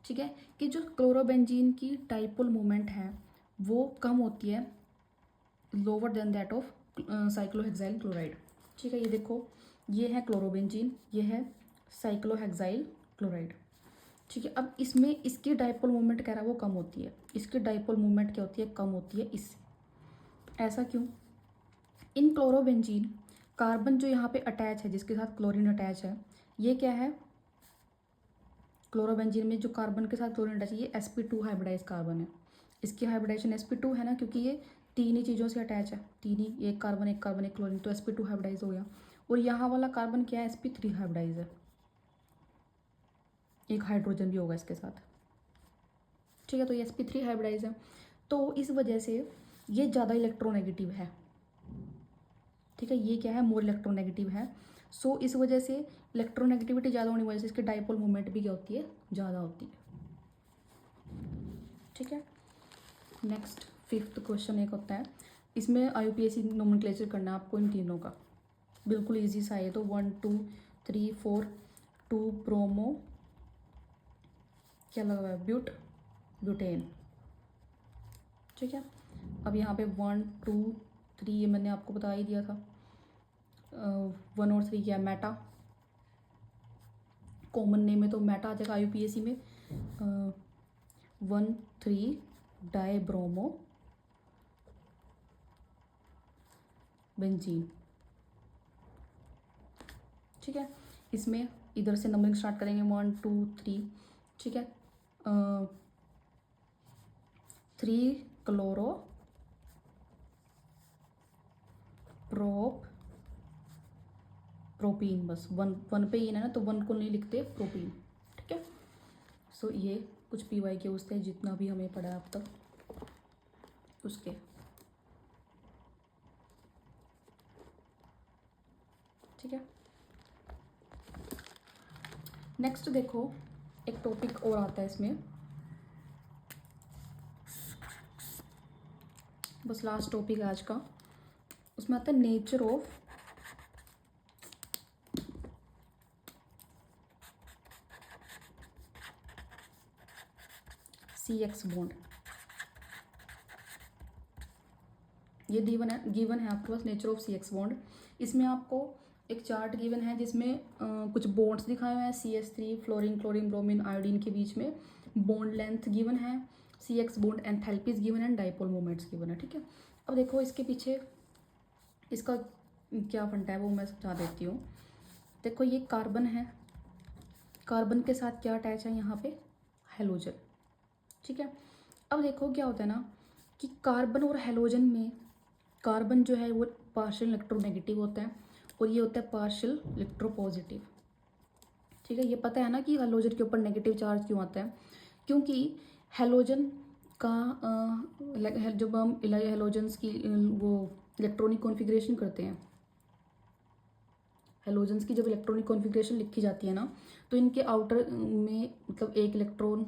ठीक है। कि जो क्लोरोबेंजीन की डाइपोल मोमेंट है वो कम होती है lower than that of cyclohexyl chloride, ठीक है। ये देखो ये है क्लोरोबेंजीन, ये है साइक्लोहेक्साइल क्लोराइड, ठीक है। अब इसमें इसकी डाइपोल मोमेंट कह रहा है वो कम होती है, इसकी डाइपोल मोमेंट क्या होती है, कम होती है इससे। ऐसा क्यों? इन क्लोरोबेंजीन कार्बन जो यहाँ पे अटैच है, जिसके साथ क्लोरीन अटैच है, ये क्या है, क्लोरोबेंजीन में जो कार्बन के साथ क्लोरीन अटैच है ये sp2 हाइब्रिडाइज कार्बन है। इसकी हाइब्रिडाइजेशन sp2 है ना, क्योंकि ये तीन ही चीज़ों से अटैच है, तीन ही, एक कार्बन एक क्लोरीन, तो sp2 हाइब्रिडाइज हो गया। और यहाँ वाला कार्बन क्या है, sp3 हाइब्रिडाइज है, एक हाइड्रोजन भी होगा इसके साथ, ठीक है। तो ये sp3 हाइब्रिडाइज है, तो इस वजह से ये ज़्यादा इलेक्ट्रोनेगेटिव है, ठीक है। ये क्या है, मोर इलेक्ट्रोनेगेटिव है। सो इस वजह से इलेक्ट्रोनेगेटिविटी ज़्यादा होने की वजह से इसकी डाइपोल मोमेंट भी क्या होती है, ज़्यादा होती है, ठीक है। नेक्स्ट फिफ्थ क्वेश्चन एक होता है, इसमें IUPAC नोमेनक्लेचर करना है आपको इन तीनों का, बिल्कुल इजी सा है। तो 1 2 3 4 2 ब्रोमो क्या लगा हुआ है, ब्यूटेन, ठीक है। अब यहाँ पे 1 2 3 ये मैंने आपको बता ही दिया था। 1 और 3 क्या है, मेटा, कॉमन नेम है तो मेटा आ जाएगा IUPAC में। 1 3 डाई ब्रोमो बेंजीन, ठीक है। इसमें इधर से नंबरिंग स्टार्ट करेंगे 1 2 3, ठीक है। 3 क्लोरो प्रोपीन, बस वन वन पे इन है ना, तो वन को नहीं लिखते, प्रोपीन, ठीक है। सो ये कुछ पीवाई के उससे जितना भी हमें पढ़ा है अब तक उसके। ठीक है, नेक्स्ट देखो एक टॉपिक और आता है इसमें, बस लास्ट टॉपिक है आज का। उसमें आता है नेचर ऑफ CX बॉन्ड। ये गिवन है आपके पास नेचर ऑफ CX बॉन्ड। इसमें आपको एक चार्ट गिवन है जिसमें कुछ बॉन्ड्स दिखाए हुए हैं, CH3 fluorine chlorine bromine iodine के बीच में, बॉन्ड लेंथ गिवन है, CX बॉन्ड एंथैल्पीज गिवन है, डाइपोल मोमेंट्स गिवन है, ठीक है। अब देखो इसके पीछे इसका क्या फंडा है वो मैं समझा देती हूँ। देखो ये कार्बन है, कार्बन के साथ क्या अटैच है यहाँ पे, हेलोजन, ठीक है। अब देखो क्या होता है ना कि कार्बन और हेलोजन में कार्बन जो है वो पार्शियल इलेक्ट्रोनेगेटिव होता है और ये होता है पार्शियल इलेक्ट्रोपॉजिटिव, ठीक है। ये पता है ना कि हेलोजन के ऊपर नेगेटिव चार्ज क्यों आता है, क्योंकि हेलोजन का जब हम हेलोजन्स की वो इलेक्ट्रॉनिक कॉन्फ़िगरेशन करते हैं, हेलोजन्स की जब इलेक्ट्रॉनिक कॉन्फ़िगरेशन लिखी जाती है ना, तो इनके आउटर में मतलब एक इलेक्ट्रॉन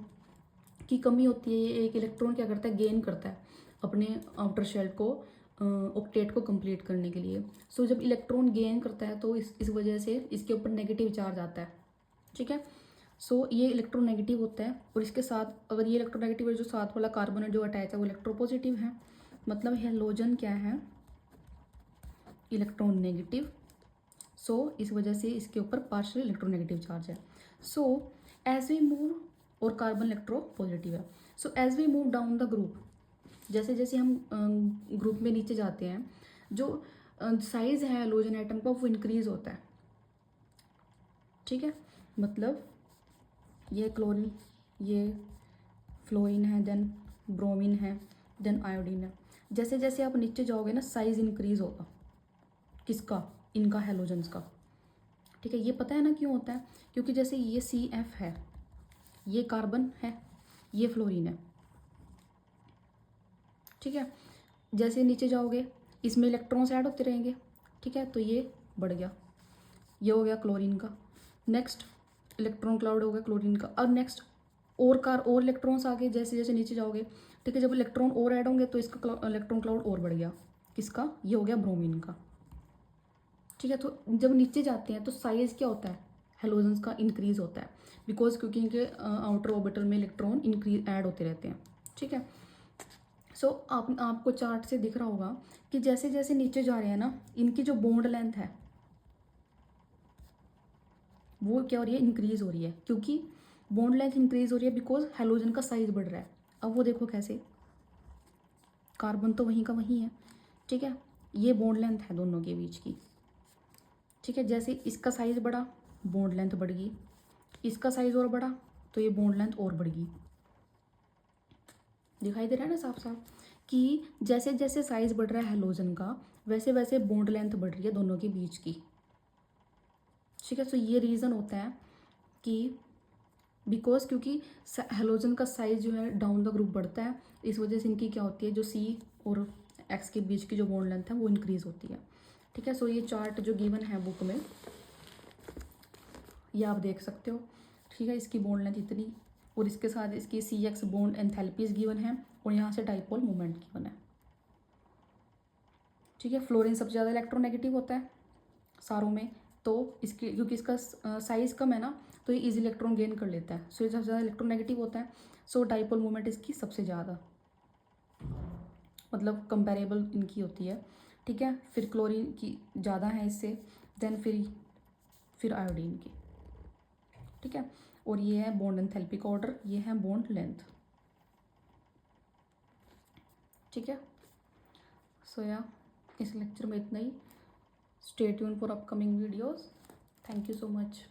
की कमी होती है। ये एक इलेक्ट्रॉन क्या करता है, गेन करता है अपने आउटर शेल को ऑक्टेट को कंप्लीट करने के लिए। सो जब इलेक्ट्रॉन गेन करता है तो इस वजह से इसके ऊपर नेगेटिव चार्ज आता है, ठीक है। सो ये इलेक्ट्रोनेगेटिव होता है और इसके साथ अगर ये इलेक्ट्रोनेगेटिव है, जो साथ वाला कार्बन है जो अटैच है वो इलेक्ट्रोपॉजिटिव है, मतलब हेलोजन क्या है, इलेक्ट्रॉन नेगेटिव। सो इस वजह से इसके ऊपर पार्शियल इलेक्ट्रोनेगेटिव चार्ज है। सो एज वी मूव, और कार्बन इलेक्ट्रोपॉजिटिव है। So as we move down the group, जैसे जैसे हम ग्रुप में नीचे जाते हैं, जो साइज है हेलोजन एटम का वो इंक्रीज होता है, ठीक है। मतलब ये क्लोरीन, ये फ्लोरीन है, देन ब्रोमीन है, देन आयोडीन है। जैसे जैसे आप नीचे जाओगे ना साइज इंक्रीज होगा, किसका, इनका हेलोजन्स का, ठीक है। ये पता है ना क्यों होता है, क्योंकि जैसे ये CF है, ये कार्बन है, ये फ्लोरीन है, ठीक है। जैसे नीचे जाओगे इसमें इलेक्ट्रॉन्स ऐड होते रहेंगे, ठीक है। तो ये बढ़ गया, ये हो गया क्लोरीन का, नेक्स्ट इलेक्ट्रॉन क्लाउड हो गया क्लोरीन का, और नेक्स्ट और इलेक्ट्रॉन्स आ गए जैसे जैसे नीचे जाओगे, ठीक है। जब इलेक्ट्रॉन और ऐड होंगे तो इसका इलेक्ट्रॉन क्लाउड और बढ़ गया, किसका, ये हो गया ब्रोमीन का, ठीक है। तो जब नीचे जाते हैं तो साइज क्या होता है, हेलोजन्स का इंक्रीज होता है, बिकॉज क्योंकि इनके आउटर ऑर्बिटल में इलेक्ट्रॉन इंक्रीज ऐड होते रहते हैं, ठीक है। सो आपको चार्ट से दिख रहा होगा कि जैसे जैसे नीचे जा रहे हैं ना, इनकी जो बॉन्ड लेंथ है वो क्या हो रही है, इंक्रीज हो रही है, क्योंकि बॉन्ड लेंथ इंक्रीज हो रही है बिकॉज हेलोजन का साइज बढ़ रहा है। अब वो देखो कैसे, कार्बन तो वहीं का वहीं है, ठीक है। ये बॉन्ड लेंथ है दोनों के बीच की, ठीक है। जैसे इसका साइज बढ़ा, बॉन्ड लेंथ बढ़ गई, इसका साइज और बढ़ा तो ये बॉन्ड लेंथ और बढ़ गई। दिखाई दे रहा है ना साफ साफ कि जैसे जैसे साइज बढ़ रहा है हेलोजन का, वैसे वैसे बॉन्ड लेंथ बढ़ रही है दोनों के बीच की, ठीक है। तो ये रीज़न होता है कि बिकॉज क्योंकि हेलोजन का साइज जो है डाउन द ग्रुप बढ़ता है, इस वजह से इनकी क्या होती है, जो C और X के बीच की जो बॉन्ड लेंथ है वो इंक्रीज होती है, ठीक है। सो ये चार्ट जो गिवन है बुक में ये आप देख सकते हो, ठीक है। इसकी बॉन्ड लेंथ इतनी और इसके साथ इसकी CX बॉन्ड एंथैल्पीज गिवन है और यहाँ से डाइपोल मोमेंट गिवन है, ठीक है। फ्लोरीन सबसे ज़्यादा इलेक्ट्रोनेगेटिव होता है सारों में, तो इसकी क्योंकि इसका साइज कम है ना, तो ये इजी इलेक्ट्रॉन गेन कर लेता है, सो ये सबसे ज़्यादा इलेक्ट्रोनेगेटिव होता है। सो डाइपोल मोमेंट इसकी सबसे ज़्यादा, मतलब कंपेरेबल इनकी होती है, ठीक है। फिर क्लोरीन की ज़्यादा है इससे, देन फिर आयोडीन की, ठीक है। और ये है बॉन्ड एंथैल्पी का ऑर्डर, ये है बॉन्ड लेंथ, ठीक है। सो या इस लेक्चर में इतना ही। Stay tune for upcoming videos. Thank you so much.